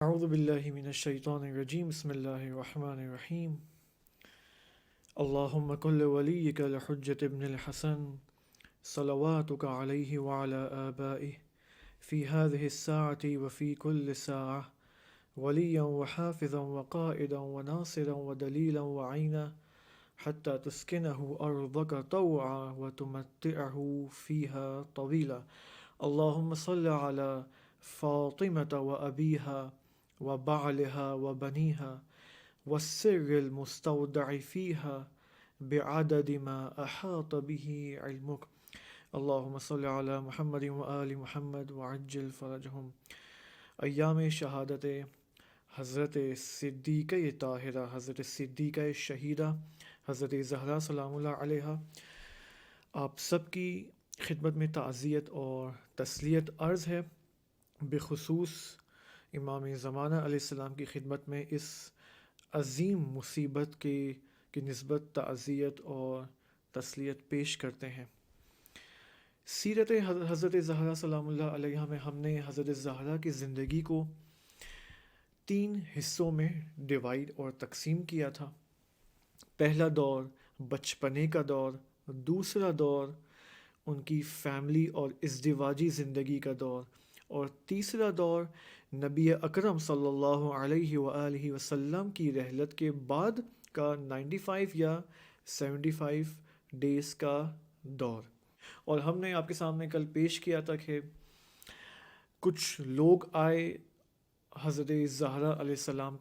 أعوذ بالله من الشيطان الرجيم بسم الله الرحمن الرحيم اللهم كل وليك لحجة ابن الحسن صلواتك عليه وعلى آبائه في هذه الساعة وفي كل ساعة وليا وحافظا وقائدا وناصرا ودليلا وعينا حتى تسكنه أرضك طوعا وتمتعه فيها طويلا اللهم صل على فاطمة وأبيها وبعلها وبنيها والسر المستودع فيها بعدد ما أحاط به علمك اللهم صل على محمد وآل محمد وعجل فرجهم. ایام شہادت حضرت صدیقہ طاہرہ، حضرت صدیقہ شہیدہ، حضرت زہرا سلام اللہ علیہا، آپ سب کی خدمت میں تعزیت اور تسلیت عرض ہے، بخصوص امام زمانہ علیہ السلام کی خدمت میں اس عظیم مصیبت کی نسبت تعزیت اور تسلیت پیش کرتے ہیں۔ سیرت حضرت زہرا سلام اللہ علیہ میں ہم نے حضرت زہرا کی زندگی کو 3 حصوں میں ڈیوائیڈ اور تقسیم کیا تھا۔ پہلا دور بچپنے کا دور، دوسرا دور ان کی فیملی اور ازدواجی زندگی کا دور، اور تیسرا دور نبی اکرم صلی اللہ علیہ وآلہ وسلم کی رحلت کے بعد کا 95 یا 75 ڈیز کا دور۔ اور ہم نے آپ کے سامنے کل پیش کیا تھا کہ کچھ لوگ آئے حضرت زہرا علیہ السلام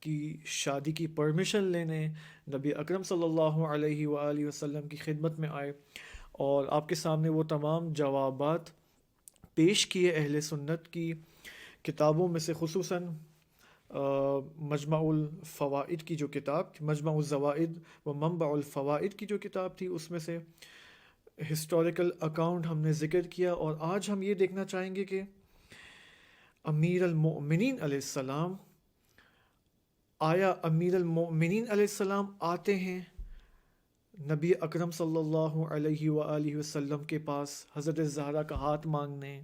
کی شادی کی پرمیشن لینے، نبی اکرم صلی اللہ علیہ وآلہ وسلم کی خدمت میں آئے اور آپ کے سامنے وہ تمام جوابات پیش کیے اہل سنت کی کتابوں میں سے، خصوصاً مجمع الفوائد کی جو کتاب تھی، مجمع الزوائد و منبع الفوائد کی جو کتاب تھی، اس میں سے ہسٹوریکل اکاؤنٹ ہم نے ذکر کیا۔ اور آج ہم یہ دیکھنا چاہیں گے کہ امیر المؤمنین علیہ السلام، آیا امیر المؤمنین علیہ السلام آتے ہیں نبی اکرم صلی اللہ علیہ وآلہ وسلم کے پاس حضرت زہرا کا ہاتھ مانگنے،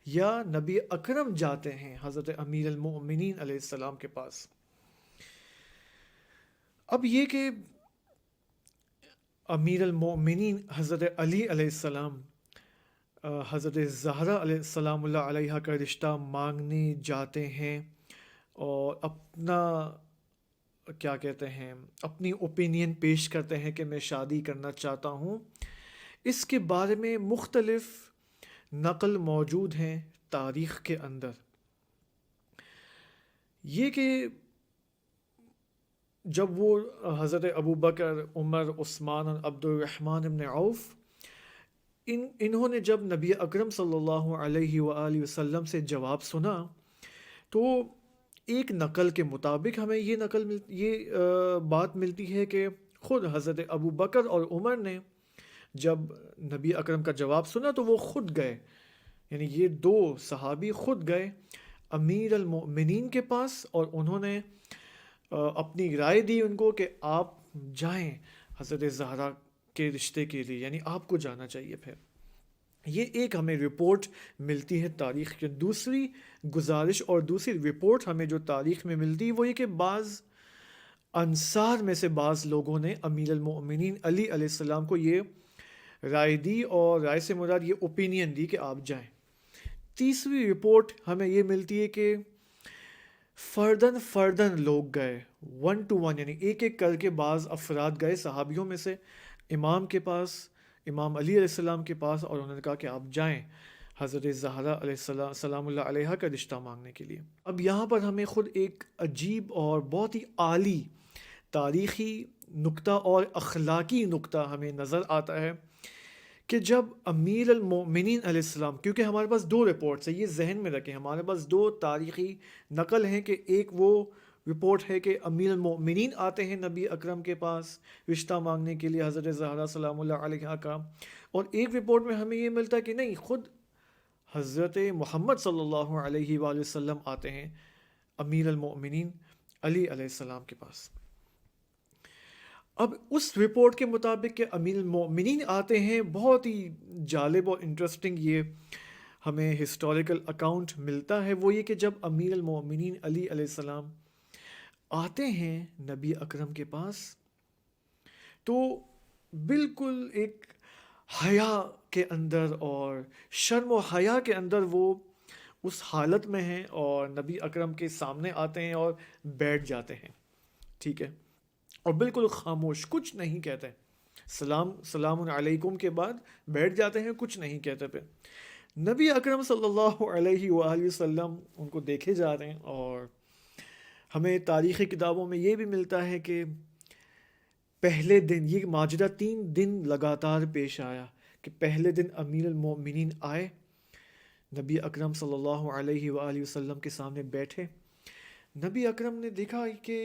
یا نبی اکرم جاتے ہیں حضرت امیر المؤمنین علیہ السلام کے پاس؟ اب یہ کہ امیر المؤمنین حضرت علی علیہ السلام حضرت زہرا علیہ السلام اللہ علیہ کا رشتہ مانگنے جاتے ہیں اور کیا کہتے ہیں، اپنی اوپینین پیش کرتے ہیں کہ میں شادی کرنا چاہتا ہوں، اس کے بارے میں مختلف نقل موجود ہیں تاریخ کے اندر۔ یہ کہ جب وہ حضرت ابو بکر، عمر، عثمان اور عبد الرحمن بن عوف انہوں نے جب نبی اکرم صلی اللہ علیہ وآلہ وسلم سے جواب سنا، تو ایک نقل کے مطابق ہمیں یہ بات ملتی ہے کہ خود حضرت ابو بکر اور عمر نے جب نبی اکرم کا جواب سنا تو وہ خود گئے، یعنی یہ 2 صحابی خود گئے امیر المؤمنین کے پاس، اور انہوں نے اپنی رائے دی ان کو کہ آپ جائیں حضرت زہرا کے رشتے کے لیے، یعنی آپ کو جانا چاہیے۔ پھر یہ ایک ہمیں رپورٹ ملتی ہے تاریخ کے۔ دوسری گزارش اور دوسری رپورٹ ہمیں جو تاریخ میں ملتی ہے وہ یہ کہ بعض انصار میں سے بعض لوگوں نے امیر المؤمنین علی علیہ السلام کو یہ رائے دی، اور رائے سے مراد یہ اوپینین دی کہ آپ جائیں۔ تیسری رپورٹ ہمیں یہ ملتی ہے کہ فردن لوگ گئے، 1 to 1، یعنی ایک ایک کر کے بعض افراد گئے صحابیوں میں سے امام کے پاس، امام علی علیہ السلام کے پاس، اور انہوں نے کہا کہ آپ جائیں حضرت زہرا علیہ السلام سلام اللہ علیہ کا رشتہ مانگنے کے لیے۔ اب یہاں پر ہمیں خود ایک عجیب اور بہت ہی اعلیٰ تاریخی نقطہ اور اخلاقی نقطہ ہمیں نظر آتا ہے کہ جب امیر المؤمنین علیہ السلام، کیونکہ ہمارے پاس 2 رپورٹس ہیں، یہ ذہن میں رکھیں، ہمارے پاس 2 تاریخی نقل ہیں، کہ ایک وہ رپورٹ ہے کہ امیر المؤمنین آتے ہیں نبی اکرم کے پاس رشتہ مانگنے کے لیے حضرت زہرا سلام اللہ علیہ کا، اور ایک رپورٹ میں ہمیں یہ ملتا ہے کہ نہیں، خود حضرت محمد صلی اللہ علیہ وآلہ وسلم آتے ہیں امیر المؤمنین علی علیہ السلام کے پاس۔ اب اس رپورٹ کے مطابق کہ امیر المؤمنین آتے ہیں، بہت ہی جالب اور انٹرسٹنگ یہ ہمیں ہسٹوریکل اکاؤنٹ ملتا ہے وہ یہ کہ جب امیر المومنین علی علیہ السلام آتے ہیں نبی اکرم کے پاس تو بالکل ایک حیا کے اندر اور شرم و حیا کے اندر وہ اس حالت میں ہیں اور نبی اکرم کے سامنے آتے ہیں اور بیٹھ جاتے ہیں. ٹھیک ہے, اور بالکل خاموش, کچھ نہیں کہتے. سلام علیکم کے بعد بیٹھ جاتے ہیں, کچھ نہیں کہتے. پہ نبی اکرم صلی اللہ علیہ وآلہ وسلم ان کو دیکھے جا رہے ہیں, اور ہمیں تاریخی کتابوں میں یہ بھی ملتا ہے کہ پہلے دن یہ ماجرہ 3 دن لگاتار پیش آیا کہ پہلے دن امیر المومنین آئے, نبی اکرم صلی اللہ علیہ وآلہ وسلم کے سامنے بیٹھے. نبی اکرم نے دیکھا کہ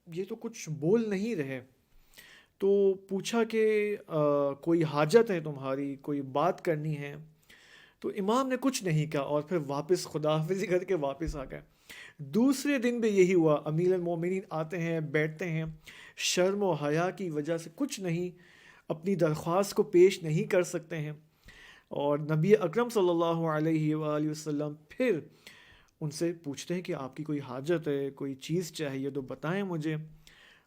یہ تو کچھ بول نہیں رہے, تو پوچھا کہ کوئی حاجت ہے تمہاری, کوئی بات کرنی ہے؟ تو امام نے کچھ نہیں کہا اور پھر واپس خداحافظی کر کے واپس آ گئے. دوسرے دن بھی یہی ہوا, امیر المومنین آتے ہیں, بیٹھتے ہیں, شرم و حیا کی وجہ سے کچھ نہیں, اپنی درخواست کو پیش نہیں کر سکتے ہیں. اور نبی اکرم صلی اللہ علیہ وآلہ وسلم پھر ان سے پوچھتے ہیں کہ آپ کی کوئی حاجت ہے, کوئی چیز چاہیے تو بتائیں مجھے.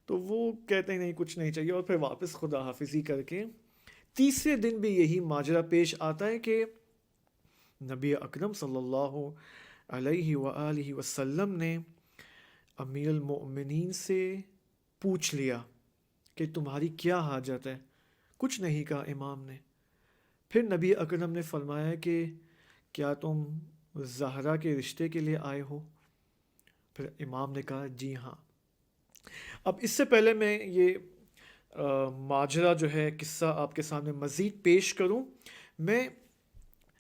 تو وہ کہتے ہیں نہیں کچھ نہیں چاہیے, اور پھر واپس خدا حافظی کر کے تیسرے دن بھی یہی ماجرا پیش آتا ہے کہ نبی اکرم صلی اللہ علیہ وآلہ وسلم نے امیر المؤمنین سے پوچھ لیا کہ تمہاری کیا حاجت ہے. کچھ نہیں کہا امام نے. پھر نبی اکرم نے فرمایا کہ کیا تم زہرا کے رشتے کے لیے آئے ہو؟ پھر امام نے کہا جی ہاں. اب اس سے پہلے میں یہ ماجرا جو ہے قصہ آپ کے سامنے مزید پیش کروں, میں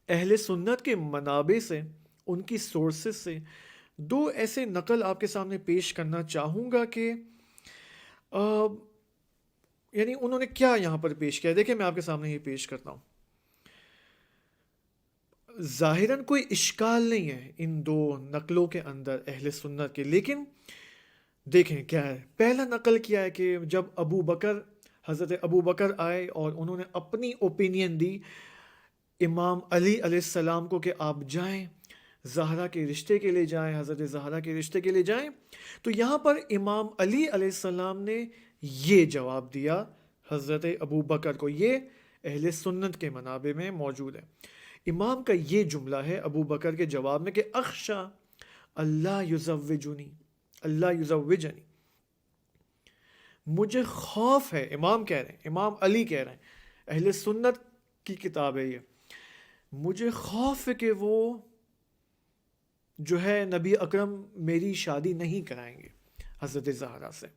اہل سنت کے منابع سے, ان کی سورسز سے 2 ایسے نقل آپ کے سامنے پیش کرنا چاہوں گا کہ یعنی انہوں نے کیا یہاں پر پیش کیا. دیکھیں میں آپ کے سامنے یہ پیش کرتا ہوں. ظاہراً کوئی اشکال نہیں ہے ان 2 نقلوں کے اندر اہل سنت کے, لیکن دیکھیں کیا ہے. پہلا نقل کیا ہے کہ جب حضرت ابو بکر آئے اور انہوں نے اپنی اوپینین دی امام علی علیہ السلام کو کہ آپ جائیں زہرا کے رشتے کے لیے جائیں, حضرت زہرا کے رشتے کے لیے جائیں. تو یہاں پر امام علی علیہ السلام نے یہ جواب دیا حضرت ابو بکر کو. یہ اہل سنت کے منابع میں موجود ہے. امام کا یہ جملہ ہے ابو بکر کے جواب میں کہ اخشا اللہ یزوجنی, مجھے خوف ہے. امام کہہ رہے ہیں, امام علی کہہ رہے ہیں, اہل سنت کی کتاب ہے یہ, مجھے خوف ہے کہ وہ جو ہے نبی اکرم میری شادی نہیں کرائیں گے حضرت زہرا سے.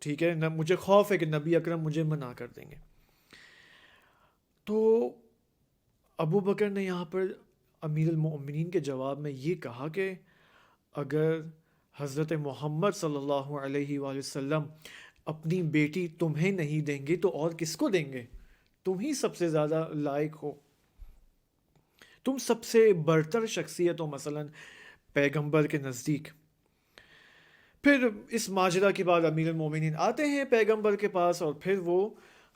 ٹھیک ہے, مجھے خوف ہے کہ نبی اکرم مجھے منع کر دیں گے. تو ابو بکر نے یہاں پر امیر المؤمنین کے جواب میں یہ کہا کہ اگر حضرت محمد صلی اللہ علیہ وآلہ وسلم اپنی بیٹی تمہیں نہیں دیں گے تو اور کس کو دیں گے؟ تم ہی سب سے زیادہ لائق ہو, تم سب سے برتر شخصیت ہو مثلا پیغمبر کے نزدیک. پھر اس ماجرا کے بعد امیر المومنین آتے ہیں پیغمبر کے پاس اور پھر وہ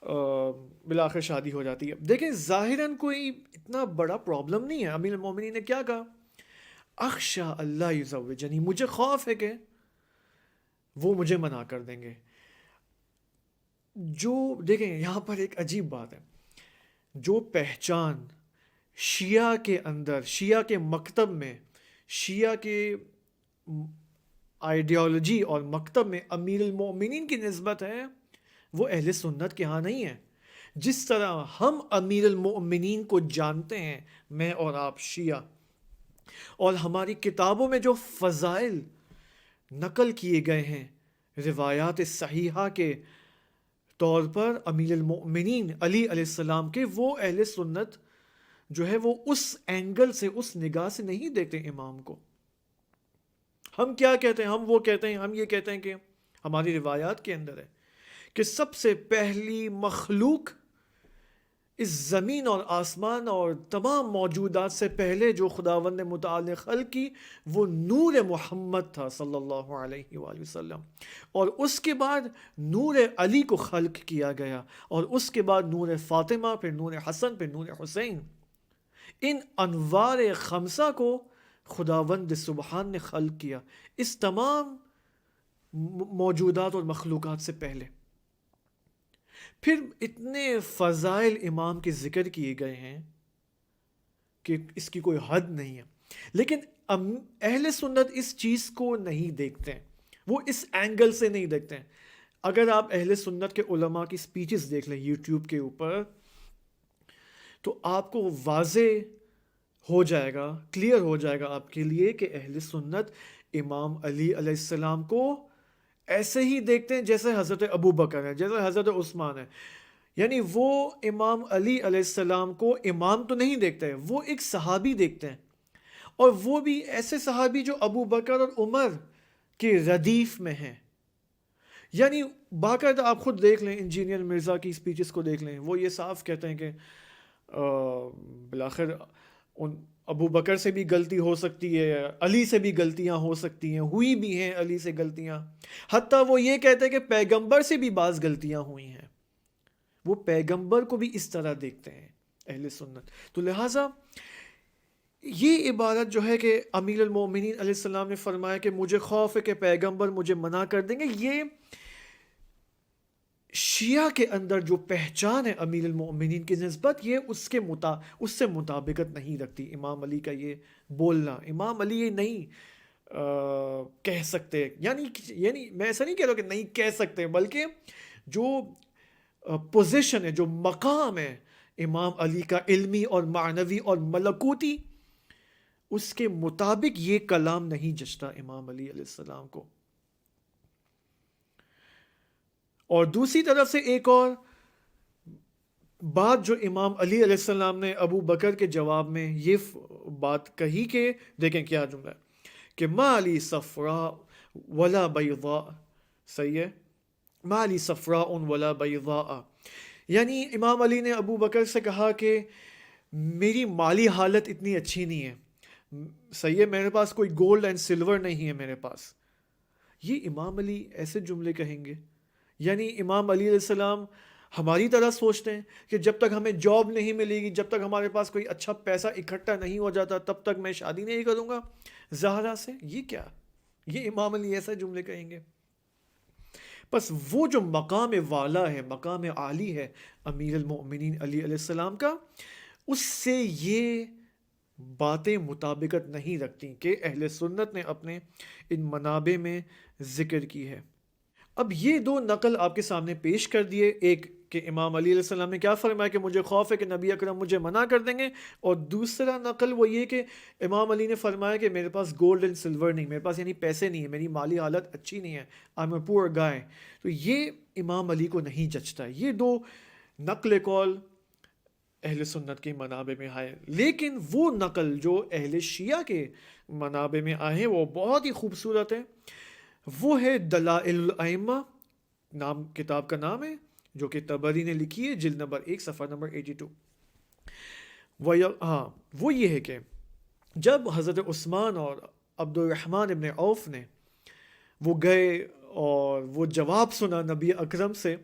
بالآخر شادی ہو جاتی ہے. دیکھیں ظاہراً کوئی اتنا بڑا پرابلم نہیں ہے. امیر المومنین نے کیا کہا؟ اخشا اللہ یزوجنی, مجھے خوف ہے کہ وہ مجھے منع کر دیں گے. جو دیکھیں یہاں پر ایک عجیب بات ہے, جو پہچان شیعہ کے اندر, شیعہ کے مکتب میں, شیعہ کے آئیڈیالوجی اور مکتب میں امیر المومنین کی نسبت ہے, وہ اہل سنت کے ہاں نہیں ہے. جس طرح ہم امیر المؤمنین کو جانتے ہیں, میں اور آپ شیعہ, اور ہماری کتابوں میں جو فضائل نقل کیے گئے ہیں روایات صحیحہ کے طور پر امیر المؤمنین علی علیہ السلام کے, وہ اہل سنت جو ہے وہ اس اینگل سے, اس نگاہ سے نہیں دیکھتے امام کو. ہم کیا کہتے ہیں؟ ہم یہ کہتے ہیں کہ ہماری روایات کے اندر ہے کہ سب سے پہلی مخلوق اس زمین اور آسمان اور تمام موجودات سے پہلے جو خداوند نے متعال نے خلق کی وہ نور محمد تھا صلی اللہ علیہ وآلہ وسلم، اور اس کے بعد نور علی کو خلق کیا گیا، اور اس کے بعد نور فاطمہ، پھر نور حسن، پھر نور حسین۔ ان انوار خمسہ کو خداوند سبحان نے خلق کیا اس تمام موجودات اور مخلوقات سے پہلے۔ پھر اتنے فضائل امام کے ذکر کیے گئے ہیں کہ اس کی کوئی حد نہیں ہے، لیکن اہل سنت اس چیز کو نہیں دیکھتے ہیں، وہ اس اینگل سے نہیں دیکھتے ہیں۔ اگر آپ اہل سنت کے علماء کی سپیچز دیکھ لیں یوٹیوب کے اوپر تو آپ کو واضح ہو جائے گا، کلیئر ہو جائے گا آپ کے لیے کہ اہل سنت امام علی علیہ السلام کو ایسے ہی دیکھتے ہیں جیسے حضرت ابو بکر ہے، جیسے حضرت عثمان ہے۔ یعنی وہ امام علی علیہ السلام کو امام تو نہیں دیکھتے ہیں، وہ ایک صحابی دیکھتے ہیں، اور وہ بھی ایسے صحابی جو ابو بکر اور عمر کے ردیف میں ہیں۔ یعنی باقاعدہ آپ خود دیکھ لیں، انجینئر مرزا کی سپیچز کو دیکھ لیں، وہ یہ صاف کہتے ہیں کہ بالآخر ان ابو بکر سے بھی غلطی ہو سکتی ہے، علی سے بھی غلطیاں ہو سکتی ہیں، ہوئی بھی ہیں علی سے غلطیاں، حتیٰ وہ یہ کہتے ہیں کہ پیغمبر سے بھی بعض غلطیاں ہوئی ہیں۔ وہ پیغمبر کو بھی اس طرح دیکھتے ہیں اہل سنت۔ تو لہٰذا یہ عبارت جو ہے کہ امیر المومنین علیہ السلام نے فرمایا کہ مجھے خوف ہے کہ پیغمبر مجھے منع کر دیں گے، یہ شیعہ کے اندر جو پہچان ہے امیر المومنین کی نسبت، یہ اس سے مطابقت نہیں رکھتی۔ امام علی کا یہ بولنا، امام علی یہ نہیں کہہ سکتے، یعنی میں ایسا نہیں کہہ رہا کہ نہیں کہہ سکتے، بلکہ جو پوزیشن ہے، جو مقام ہے امام علی کا علمی اور معنوی اور ملکوتی، اس کے مطابق یہ کلام نہیں جچتا امام علی علیہ السلام کو۔ اور دوسری طرف سے ایک اور بات جو امام علی علیہ السلام نے ابو بکر کے جواب میں یہ بات کہی کہ دیکھیں کیا جملہ ہے کہ ما لی صفراء ولا بیضاء، صحیح ہے، ما لی صفراء ولا بیضاء، یعنی امام علی نے ابو بکر سے کہا کہ میری مالی حالت اتنی اچھی نہیں ہے، صحیح ہے، میرے پاس کوئی گولڈ اینڈ سلور نہیں ہے میرے پاس۔ یہ امام علی ایسے جملے کہیں گے؟ یعنی امام علی علیہ السلام ہماری طرح سوچتے ہیں کہ جب تک ہمیں جاب نہیں ملے گی، جب تک ہمارے پاس کوئی اچھا پیسہ اکٹھا نہیں ہو جاتا، تب تک میں شادی نہیں کروں گا زہرا سے؟ یہ کیا، یہ امام علی ایسے جملے کہیں گے؟ بس وہ جو مقام والا ہے، مقام عالی ہے امیر المؤمنین علی علیہ السلام کا، اس سے یہ باتیں مطابقت نہیں رکھتی کہ اہل سنت نے اپنے ان منابع میں ذکر کی ہے۔ اب یہ دو نقل آپ کے سامنے پیش کر دیے، ایک کہ امام علی علیہ السلام نے کیا فرمایا کہ مجھے خوف ہے کہ نبی اکرم مجھے منع کر دیں گے، اور دوسرا نقل وہ یہ کہ امام علی نے فرمایا کہ میرے پاس گولڈ اینڈ سلور نہیں، میرے پاس یعنی پیسے نہیں ہیں، میری مالی حالت اچھی نہیں ہے، آئی ایم اے پور گائے۔ تو یہ امام علی کو نہیں جچتا۔ یہ دو نقل قول اہل سنت کے منابع میں آئے، لیکن وہ نقل جو اہل شیعہ کے منابع میں آئے ہیں وہ بہت ہی خوبصورت ہے۔ وہ ہے دلائل الائمہ، نام کتاب کا نام ہے، جو کہ طبری نے لکھی ہے، جلد نمبر 1 صفحہ نمبر 82۔ وہ یہ ہے کہ جب حضرت عثمان اور عبد الرحمن ابن عوف نے وہ گئے اور وہ جواب سنا نبی اکرم سے،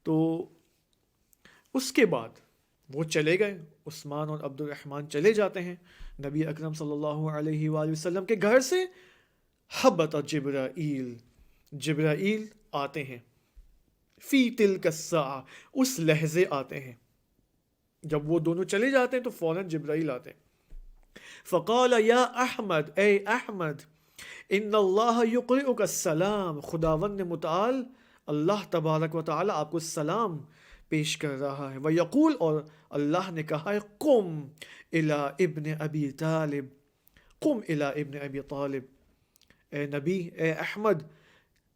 تو اس کے بعد وہ چلے گئے، عثمان اور عبد الرحمن چلے جاتے ہیں نبی اکرم صلی اللہ علیہ وآلہ وسلم کے گھر سے۔ حبت جبرائیل، جبرائیل آتے ہیں، فی تلک الساعہ، اس لحظے آتے ہیں، جب وہ دونوں چلے جاتے ہیں تو فوراً جبرائیل آتے ہیں۔ فقال یا احمد، اے احمد، ان اللہ یقرئک السلام، خداوند متعال اللہ تبارک و تعالی آپ کو سلام پیش کر رہا ہے۔ ویقول، اور اللہ نے کہا ہے، قم الی ابن ابی طالب، قم الی ابن ابی طالب، اے نبی، اے احمد،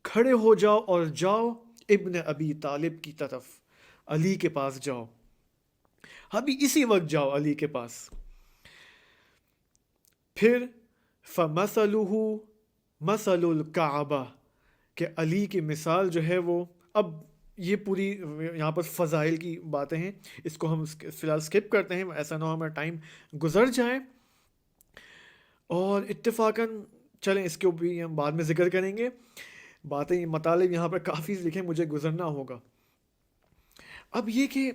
کھڑے ہو جاؤ اور جاؤ ابن ابی طالب کی طرف، علی کے پاس جاؤ، ابھی اسی وقت جاؤ علی کے پاس۔ پھر فَمَثَلُهُ مَثَلُ الْكَعْبَةِ، کہ علی کی مثال جو ہے وہ، اب یہ پوری یہاں پر فضائل کی باتیں ہیں، اس کو ہم فی الحال اسکپ کرتے ہیں، ایسا نہ ہو ہمارا ٹائم گزر جائے، اور اتفاقاً چلیں اس کے بھی ہم بعد میں ذکر کریں گے، باتیں مطالب یہاں پر کافی لکھیں، مجھے گزرنا ہوگا۔ اب یہ کہ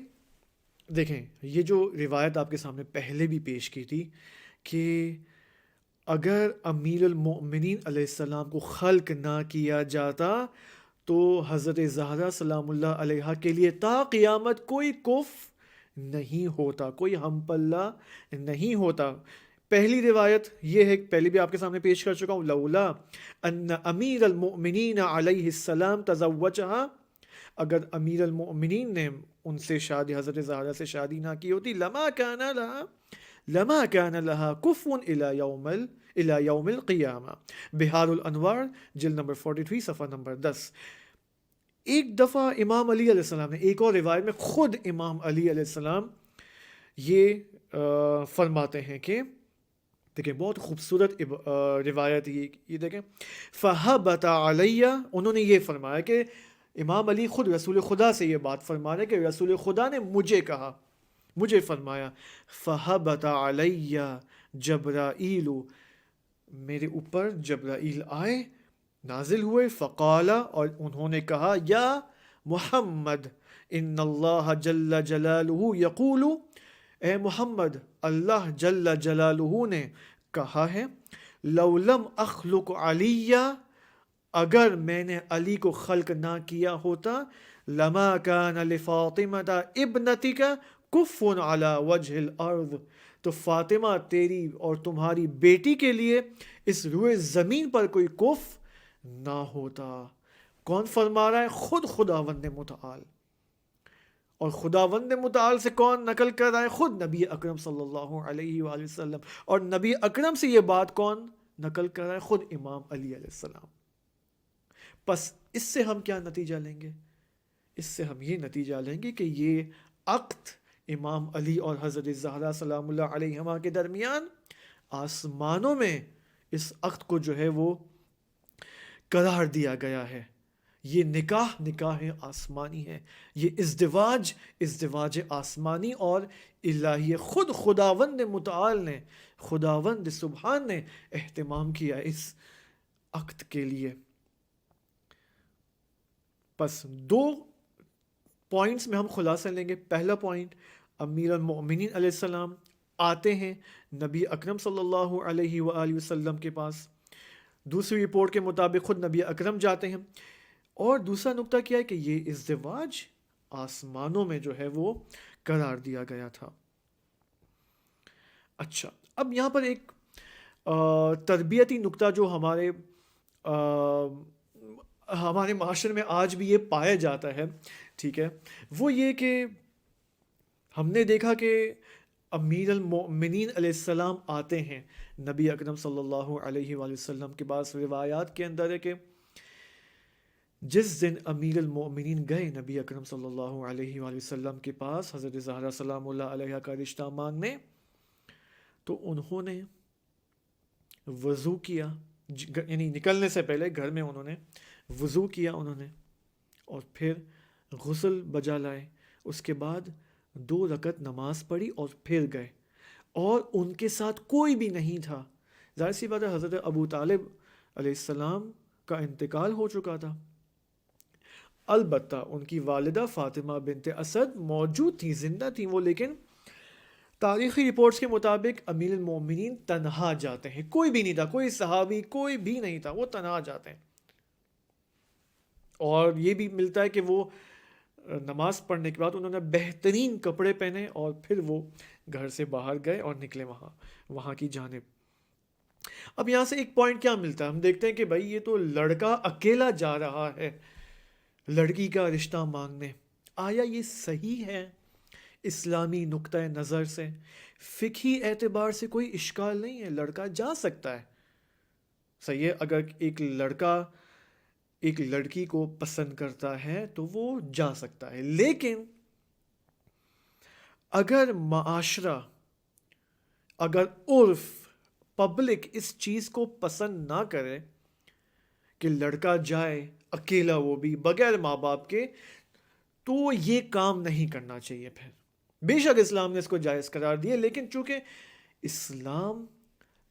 دیکھیں، یہ جو روایت آپ کے سامنے پہلے بھی پیش کی تھی کہ اگر امیر المؤمنین علیہ السلام کو خلق نہ کیا جاتا تو حضرت زہرا سلام اللہ علیہ کے لیے تا قیامت کوئی کف نہیں ہوتا، کوئی ہم پلہ نہیں ہوتا۔ پہلی روایت یہ ہے، پہلے بھی آپ کے سامنے پیش کر چکا ہوں، لولا ان امیر المؤمنین علیہ السلام تزوجہا، اگر امیر المؤمنین نے ان سے شادی، حضرت زہرا سے شادی نہ کی ہوتی، لما كان لها كفو الى یوم القیامہ۔ بہار الانوار جلد نمبر 43 صفحہ نمبر 10۔ ایک دفعہ امام علی علیہ السلام نے، ایک اور روایت میں خود امام علی علیہ السلام یہ فرماتے ہیں کہ دیکھیں بہت خوبصورت روایت یہ دیکھیں، فَهَبَتَ عَلَيَّ، انہوں نے یہ فرمایا کہ امام علی خود رسول خدا سے یہ بات فرما رہے کہ رسول خدا نے مجھے کہا، مجھے فرمایا، فَهَبَتَ عَلَيَّ جبرائیل، میرے اوپر جبرائیل آئے، نازل ہوئے، فقالا، اور انہوں نے کہا، یا محمد ان اللہ جل جلالہ یقول، اے محمد اللہ جل جلالہ نے کہا ہے، لو لم اخلق علی، اگر میں نے علی کو خلق نہ کیا ہوتا، لما کان لفاطمۃ ابنتک کف علی وجہ الارض، تو فاطمہ تیری اور تمہاری بیٹی کے لیے اس روئے زمین پر کوئی کف نہ ہوتا۔ کون فرما رہا ہے؟ خود خداوند متعال۔ اور خداوند متعال سے کون نقل کر رہا ہے؟ خود نبی اکرم صلی اللہ علیہ وآلہ وسلم۔ اور نبی اکرم سے یہ بات کون نقل کر رہا ہے؟ خود امام علی علیہ السلام۔ پس اس سے ہم کیا نتیجہ لیں گے؟ اس سے ہم یہ نتیجہ لیں گے کہ یہ عقد امام علی اور حضرت زہرا سلام اللہ علیہما کے درمیان آسمانوں میں اس عقد کو جو ہے وہ قرار دیا گیا ہے۔ یہ نکاح آسمانی ہے، یہ ازدواج آسمانی اور الہی، خود خداوند متعال نے، خداوند سبحان نے اہتمام کیا اس عقد کے لیے۔ پس دو پوائنٹس میں ہم خلاصہ لیں گے۔ پہلا پوائنٹ، امیر المؤمنین علیہ السلام آتے ہیں نبی اکرم صلی اللہ علیہ وآلہ وسلم کے پاس، دوسری رپورٹ کے مطابق خود نبی اکرم جاتے ہیں، اور دوسرا نقطہ کیا ہے کہ یہ ازدواج آسمانوں میں جو ہے وہ قرار دیا گیا تھا۔ اچھا، اب یہاں پر ایک تربیتی نقطہ جو ہمارے معاشرے میں آج بھی یہ پایا جاتا ہے، ٹھیک ہے، وہ یہ کہ ہم نے دیکھا کہ امیر المؤمنین علیہ السلام آتے ہیں نبی اکرم صلی اللہ علیہ وآلہ وسلم کے پاس۔ روایات کے اندر ہے کہ جس دن امیر المؤمنین گئے نبی اکرم صلی اللہ علیہ وآلہ وسلم کے پاس حضرت زہرا سلام اللہ علیہ کا رشتہ مانگنے، تو انہوں نے وضو کیا، یعنی نکلنے سے پہلے گھر میں انہوں نے وضو کیا انہوں نے، اور پھر غسل بجا لائے، اس کے بعد 2 رکعت نماز پڑھی اور پھر گئے، اور ان کے ساتھ کوئی بھی نہیں تھا۔ ظاہر سی بات ہے حضرت ابو طالب علیہ السلام کا انتقال ہو چکا تھا، البتہ ان کی والدہ فاطمہ بنت اسد موجود تھی، زندہ تھیں وہ، لیکن تاریخی رپورٹس کے مطابق امیر المومنین تنہا جاتے ہیں، کوئی بھی نہیں تھا، کوئی صحابی کوئی بھی نہیں تھا، وہ تنہا جاتے ہیں۔ اور یہ بھی ملتا ہے کہ وہ نماز پڑھنے کے بعد انہوں نے بہترین کپڑے پہنے اور پھر وہ گھر سے باہر گئے اور نکلے وہاں کی جانب۔ اب یہاں سے ایک پوائنٹ کیا ملتا ہے؟ ہم دیکھتے ہیں کہ بھائی یہ تو لڑکا اکیلا جا رہا ہے لڑکی کا رشتہ مانگنے، آیا یہ صحیح ہے؟ اسلامی نقطہ نظر سے، فقہی اعتبار سے کوئی اشکال نہیں ہے، لڑکا جا سکتا ہے، صحیح ہے، اگر ایک لڑکا ایک لڑکی کو پسند کرتا ہے تو وہ جا سکتا ہے، لیکن اگر معاشرہ، اگر عرف، پبلک اس چیز کو پسند نہ کرے کہ لڑکا جائے اکیلا، وہ بھی بغیر ماں باپ کے تو یہ کام نہیں کرنا چاہیے. پھر بے شک اسلام نے اس کو جائز قرار دیا، لیکن چونکہ اسلام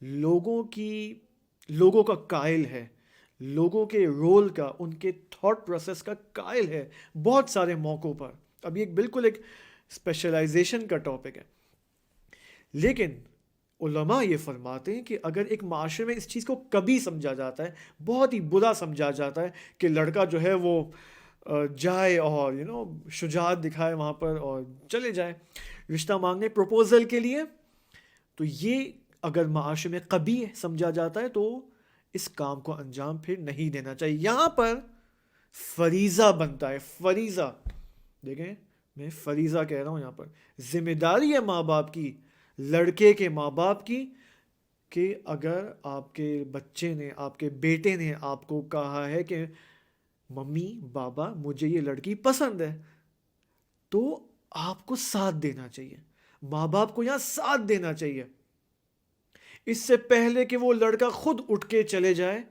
لوگوں کا قائل ہے، لوگوں کے رول کا، ان کے تھاٹ پروسیس کا قائل ہے بہت سارے موقعوں پر. اب یہ بالکل ایک اسپیشلائزیشن کا ٹاپک ہے، لیکن علماء یہ فرماتے ہیں کہ اگر ایک معاشرے میں اس چیز کو کبھی سمجھا جاتا ہے، بہت ہی برا سمجھا جاتا ہے کہ لڑکا جو ہے وہ جائے اور شجاعت دکھائے وہاں پر اور چلے جائے رشتہ مانگنے پروپوزل کے لیے، تو یہ اگر معاشرے میں کبھی سمجھا جاتا ہے تو اس کام کو انجام پھر نہیں دینا چاہیے. یہاں پر فریضہ بنتا ہے، فریضہ، دیکھیں میں فریضہ کہہ رہا ہوں، یہاں پر ذمہ داری ہے ماں باپ کی، لڑکے کے ماں باپ کی، کہ اگر آپ کے بچے نے، آپ کے بیٹے نے آپ کو کہا ہے کہ ممی بابا مجھے یہ لڑکی پسند ہے، تو آپ کو ساتھ دینا چاہیے، ماں باپ کو یہاں ساتھ دینا چاہیے. اس سے پہلے کہ وہ لڑکا خود اٹھ کے چلے جائے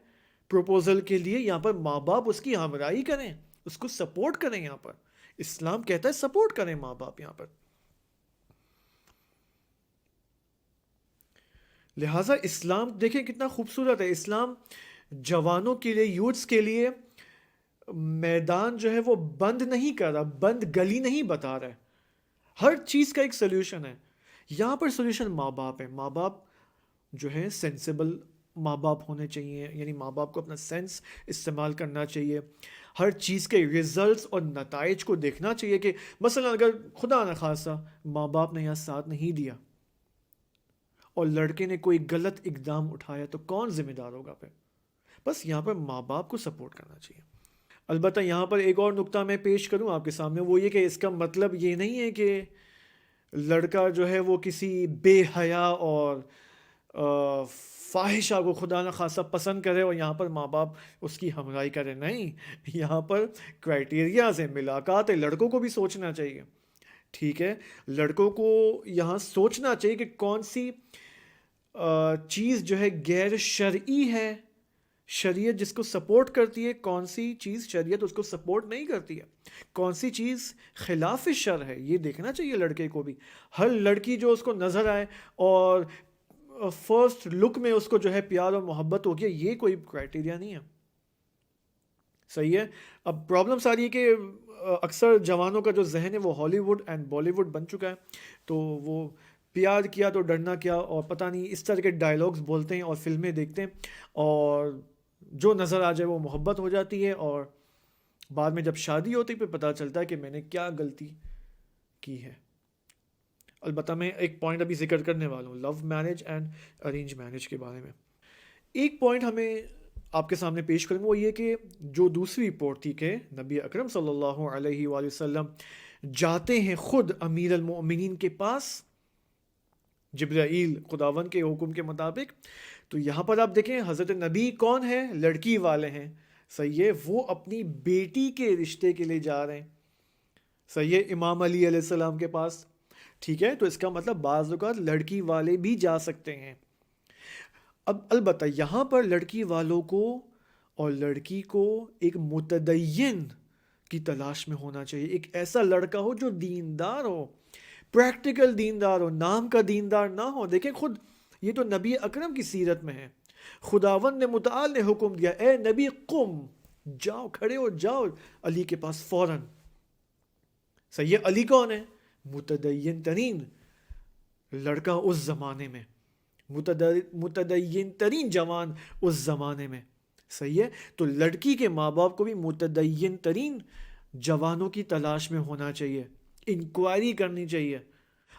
پروپوزل کے لیے، یہاں پر ماں باپ اس کی ہمراہی کریں، اس کو سپورٹ کریں. یہاں پر اسلام کہتا ہے سپورٹ کریں ماں باپ یہاں پر. لہٰذا اسلام دیکھیں کتنا خوبصورت ہے. اسلام جوانوں کے لیے، یوتھس کے لیے میدان جو ہے وہ بند نہیں کر رہا، بند گلی نہیں بتا رہا ہے. ہر چیز کا ایک سلوشن ہے. یہاں پر سلوشن ماں باپ ہے. ماں باپ جو ہے سینسیبل ماں باپ ہونے چاہیے، یعنی ماں باپ کو اپنا سینس استعمال کرنا چاہیے، ہر چیز کے ریزلٹس اور نتائج کو دیکھنا چاہیے. کہ مثلا اگر خدا نخواستہ ماں باپ نے یہاں ساتھ نہیں دیا اور لڑکے نے کوئی غلط اقدام اٹھایا تو کون ذمہ دار ہوگا پھر؟ بس یہاں پر ماں باپ کو سپورٹ کرنا چاہیے. البتہ یہاں پر ایک اور نقطہ میں پیش کروں آپ کے سامنے، وہ یہ کہ اس کا مطلب یہ نہیں ہے کہ لڑکا جو ہے وہ کسی بے حیا اور فاحشہ کو خدا نخواستہ پسند کرے اور یہاں پر ماں باپ اس کی ہمراہی کرے. نہیں، یہاں پر کرائٹیریاز ہیں، ملاقات ہے. لڑکوں کو بھی سوچنا چاہیے، ٹھیک ہے، لڑکوں کو یہاں سوچنا چاہیے کہ کون سی چیز جو ہے غیر شرعی ہے، شریعت جس کو سپورٹ کرتی ہے، کون سی چیز شریعت اس کو سپورٹ نہیں کرتی ہے، کون سی چیز خلاف شر ہے، یہ دیکھنا چاہیے لڑکے کو بھی. ہر لڑکی جو اس کو نظر آئے اور فرسٹ لک میں اس کو جو ہے پیار اور محبت ہو گیا، یہ کوئی کرائٹیریا نہیں ہے. صحیح ہے. اب پرابلم ساری ہے کہ اکثر جوانوں کا جو ذہن ہے وہ ہالی ووڈ اینڈ بالی ووڈ بن چکا ہے، تو وہ پیار کیا تو ڈرنا کیا، اور پتہ نہیں اس طرح کے ڈائلاگز بولتے ہیں اور فلمیں دیکھتے ہیں، اور جو نظر آ جائے وہ محبت ہو جاتی ہے، اور بعد میں جب شادی ہوتی پھر پتہ چلتا ہے کہ میں نے کیا غلطی کی ہے. البتہ میں ایک پوائنٹ ابھی ذکر کرنے والا ہوں، love marriage and arrange marriage کے بارے میں. ایک پوائنٹ ہمیں آپ کے سامنے پیش کروں وہ یہ کہ جو دوسری رپورٹ تھی کہ نبی اکرم صلی اللہ علیہ وآلہ وسلم جاتے ہیں خود امیر المؤمنین کے پاس، جبرائیل خداون کے حکم کے مطابق. تو یہاں پر آپ دیکھیں حضرت نبی کون ہے؟ لڑکی والے ہیں. صحیح ہے، وہ اپنی بیٹی کے رشتے کے لیے جا رہے ہیں. صحیح ہے، امام علی علیہ السلام کے پاس. ٹھیک ہے، تو اس کا مطلب بعض اوقات لڑکی والے بھی جا سکتے ہیں. اب البتہ یہاں پر لڑکی والوں کو اور لڑکی کو ایک متدین کی تلاش میں ہونا چاہیے. ایک ایسا لڑکا ہو جو دیندار ہو، پریکٹیکل دیندار ہو، نام کا دیندار نہ ہو. دیکھیں خود یہ تو نبی اکرم کی سیرت میں ہے. خداوند نے متعال نے حکم دیا، اے نبی قم، جاؤ، کھڑے ہو جاؤ علی کے پاس فوراً. صحیح ہے، علی کون ہے؟ متدین ترین لڑکا اس زمانے میں، متدین ترین جوان اس زمانے میں. صحیح ہے، تو لڑکی کے ماں باپ کو بھی متدین ترین جوانوں کی تلاش میں ہونا چاہیے، انکوائری کرنی چاہیے.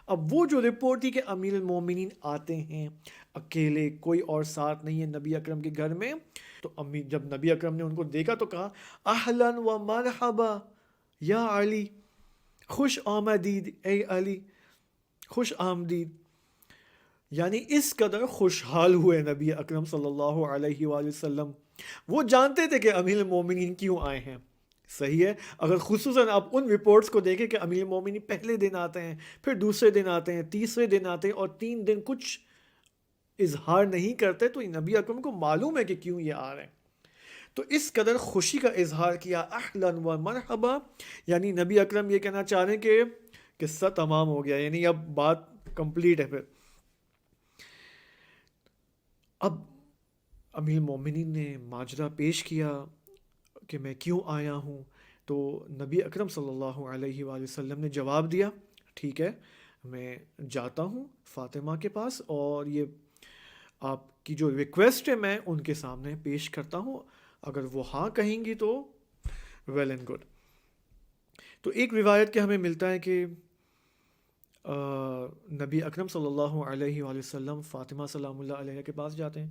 اب وہ جو رپورٹ تھی کہ امیر المومنین آتے ہیں اکیلے، کوئی اور ساتھ نہیں ہے نبی اکرم کے گھر میں، تو جب نبی اکرم نے ان کو دیکھا تو کہا اہلا و مرحبا یا علی، خوش آمدید اے علی، خوش آمدید. یعنی اس قدر خوشحال ہوئے نبی اکرم صلی اللہ علیہ وآلہ وسلم. وہ جانتے تھے کہ امیر المومنین کیوں آئے ہیں. صحیح ہے، اگر خصوصاً آپ ان رپورٹس کو دیکھیں کہ امیر المومنین پہلے دن آتے ہیں، پھر دوسرے دن آتے ہیں، تیسرے دن آتے ہیں، اور 3 دن کچھ اظہار نہیں کرتے، تو نبی اکرم کو معلوم ہے کہ کیوں یہ آ رہے ہیں. تو اس قدر خوشی کا اظہار کیا، اہلاً و مرحبا، یعنی نبی اکرم یہ کہنا چاہ رہے ہیں کہ قصہ تمام ہو گیا، یعنی اب بات کمپلیٹ ہے۔ پھر اب امیر المومنین نے ماجرا پیش کیا کہ میں کیوں آیا ہوں، تو نبی اکرم صلی اللہ علیہ وآلہ وسلم نے جواب دیا، ٹھیک ہے میں جاتا ہوں فاطمہ کے پاس، اور یہ آپ کی جو ریکویسٹ ہے میں ان کے سامنے پیش کرتا ہوں، اگر وہ ہاں کہیں گی تو ویل اینڈ گڈ۔ تو ایک روایت کے ہمیں ملتا ہے کہ نبی اکرم صلی اللہ علیہ وآلہ وسلم فاطمہ سلام اللہ علیہ کے پاس جاتے ہیں۔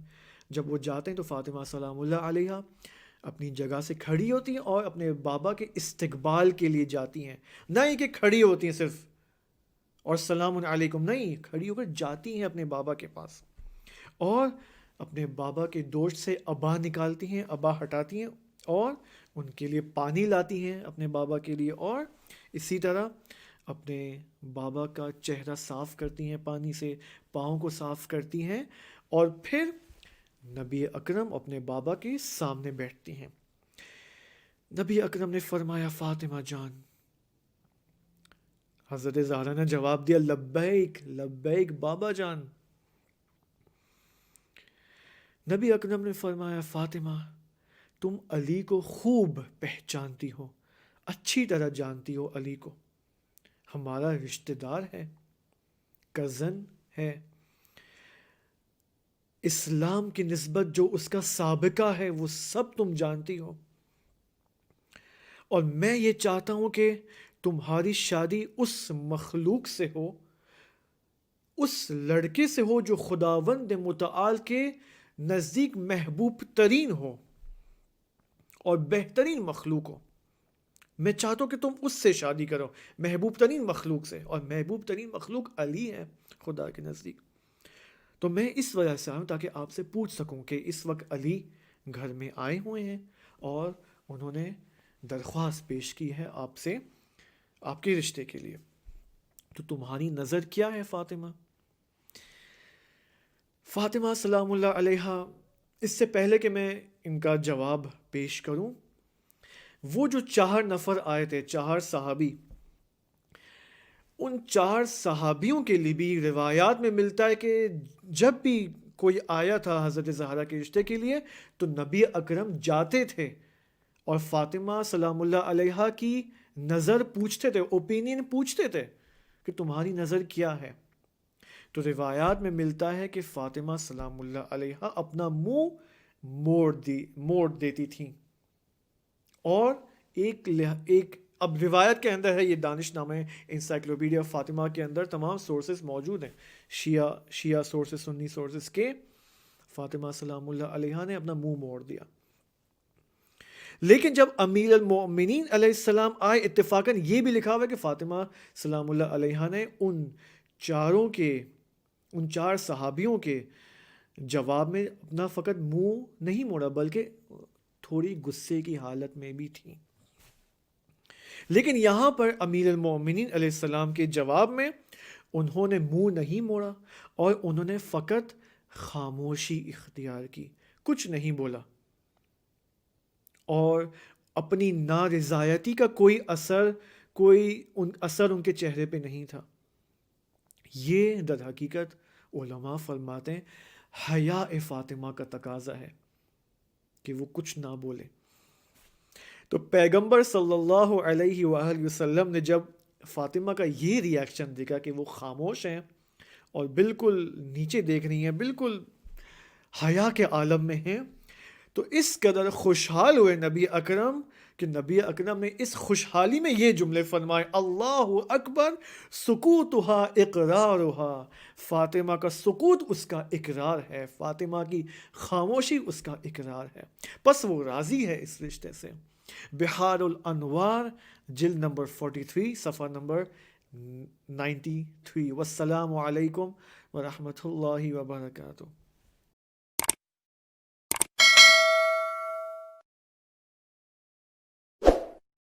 جب وہ جاتے ہیں تو فاطمہ سلام اللہ علیہ اپنی جگہ سے کھڑی ہوتی ہیں اور اپنے بابا کے استقبال کے لیے جاتی ہیں، نہ ہی کہ کھڑی ہوتی ہیں صرف اور سلام علیکم، نہیں، کھڑی ہو کر جاتی ہیں اپنے بابا کے پاس اور اپنے بابا کے دوش سے ابا نکالتی ہیں، ابا ہٹاتی ہیں اور ان کے لیے پانی لاتی ہیں اپنے بابا کے لیے، اور اسی طرح اپنے بابا کا چہرہ صاف کرتی ہیں پانی سے، پاؤں کو صاف کرتی ہیں، اور پھر نبی اکرم اپنے بابا کے سامنے بیٹھتی ہیں۔ نبی اکرم نے فرمایا فاطمہ جان، حضرت زہرا نے جواب دیا لبیک لبیک بابا جان۔ نبی اکرم نے فرمایا فاطمہ تم علی کو خوب پہچانتی ہو، اچھی طرح جانتی ہو علی کو، ہمارا رشتہ دار ہے، کزن ہے، اسلام کی نسبت جو اس کا سابقہ ہے وہ سب تم جانتی ہو، اور میں یہ چاہتا ہوں کہ تمہاری شادی اس مخلوق سے ہو، اس لڑکے سے ہو جو خداوند متعال کے نزدیک محبوب ترین ہو اور بہترین مخلوق ہو۔ میں چاہتا ہوں کہ تم اس سے شادی کرو، محبوب ترین مخلوق سے، اور محبوب ترین مخلوق علی ہے خدا کے نزدیک۔ تو میں اس وجہ سے آیا ہوں تاکہ آپ سے پوچھ سکوں کہ اس وقت علی گھر میں آئے ہوئے ہیں اور انہوں نے درخواست پیش کی ہے آپ سے آپ کے رشتے کے لیے، تو تمہاری نظر کیا ہے فاطمہ؟ فاطمہ سلام اللہ علیہ، اس سے پہلے کہ میں ان کا جواب پیش کروں، وہ جو 4 نفر آئے تھے، 4 صحابی، ان 4 صحابیوں کے لیے بھی روایات میں ملتا ہے کہ جب بھی کوئی آیا تھا حضرت زہرا کے رشتے کے لیے تو نبی اکرم جاتے تھے اور فاطمہ سلام اللہ علیہ کی نظر پوچھتے تھے، اوپینین پوچھتے تھے کہ تمہاری نظر کیا ہے۔ تو روایات میں ملتا ہے کہ فاطمہ سلام اللہ علیہ اپنا منہ موڑ دیتی تھیں، اور ایک اب روایت کے اندر ہے، یہ دانش نامہ انسائکلوپیڈیا فاطمہ کے اندر تمام سورسز موجود ہیں، شیعہ سورسز، سنی سورسز کے، فاطمہ سلام اللہ علیہ نے اپنا منہ موڑ دیا۔ لیکن جب امیر المؤمنین علیہ السلام آئے، اتفاقاً یہ بھی لکھا ہوا ہے کہ فاطمہ سلام اللہ علیہ نے ان 4 صحابیوں کے جواب میں اپنا فقط منہ نہیں موڑا بلکہ تھوڑی غصے کی حالت میں بھی تھی۔ لیکن یہاں پر امیر المؤمنین علیہ السلام کے جواب میں انہوں نے منہ نہیں موڑا اور انہوں نے فقط خاموشی اختیار کی، کچھ نہیں بولا، اور اپنی نارضایتی کا کوئی اثر ان کے چہرے پہ نہیں تھا۔ یہ در حقیقت علماء فرماتے ہیں حیا فاطمہ کا تقاضا ہے کہ وہ کچھ نہ بولے۔ تو پیغمبر صلی اللہ علیہ وآلہ وسلم نے جب فاطمہ کا یہ ری ایکشن دیکھا کہ وہ خاموش ہیں اور بالکل نیچے دیکھ رہی ہیں، بالکل حیا کے عالم میں ہیں، تو اس قدر خوشحال ہوئے نبی اکرم کہ نبی اکرم نے اس خوشحالی میں یہ جملے فرمائے، اللہ اکبر سکوتها اقرارها، فاطمہ کا سکوت اس کا اقرار ہے، فاطمہ کی خاموشی اس کا اقرار ہے، پس وہ راضی ہے اس رشتے سے۔ بحار الانوار جلد نمبر 43 صفحہ نمبر 93۔ والسلام علیکم ورحمۃ اللہ وبرکاتہ۔